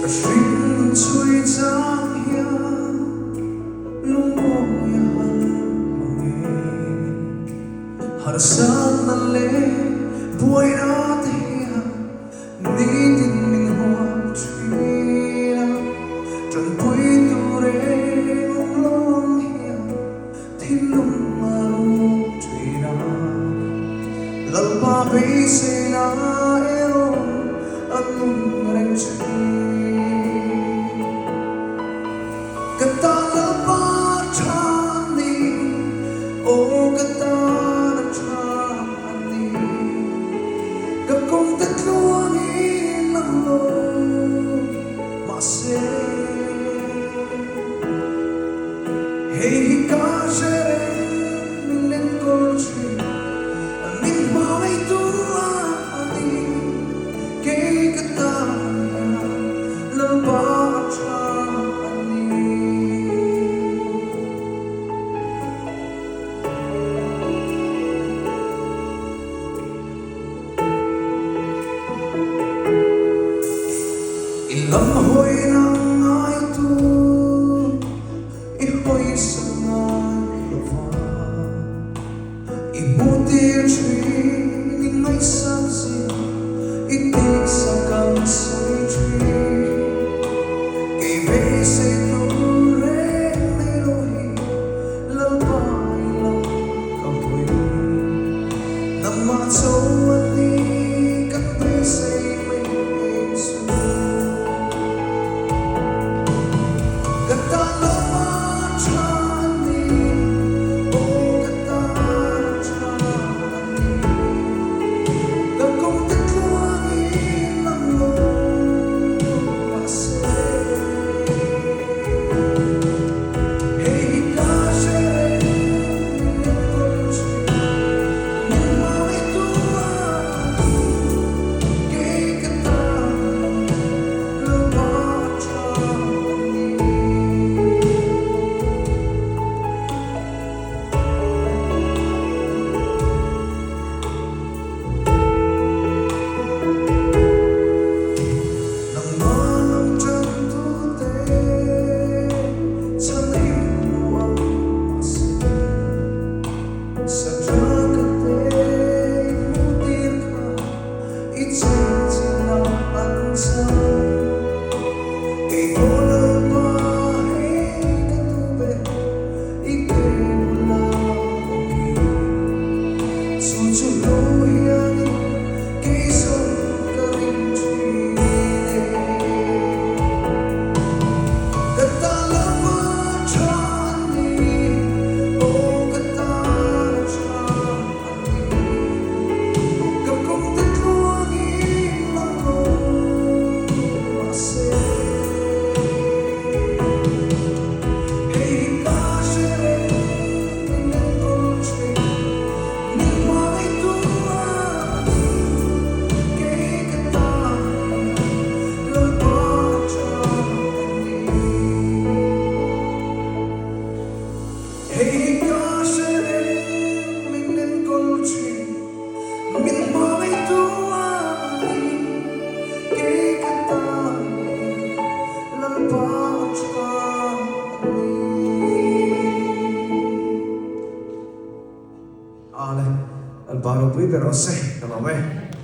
Rinh chui giang hiền lung ngô ya han mong nghe har sang nan le buai na te ha ni tin min hoa trina trần pui tu re ngong long hiền tin lung ma lu trina lal pa be se na ero anung reng chi Katana Pachani, oh Katana Chani, Kapkong tatluangin ng lo mase. Hey hikashere minen kolchi, min maway tuani, kay Katana Pachani. Ilang hoy nang ay tu ihoy sa nalova ibutir tree may sansi itig sa kansay tree kay bese nure melohi lalbay lang kapoy nang matsawan ni kapesay may iso Katana Pachani, oh Katana Chani, Kapkong tatluangin ng lo mase. Hey hikashere minen kolchi, min maway tuani, kay Katana Pachani. Hey hikashere minen kolchi, min maway tuani, kay Katana Pachani. Ale, al paro qui però sei, mamma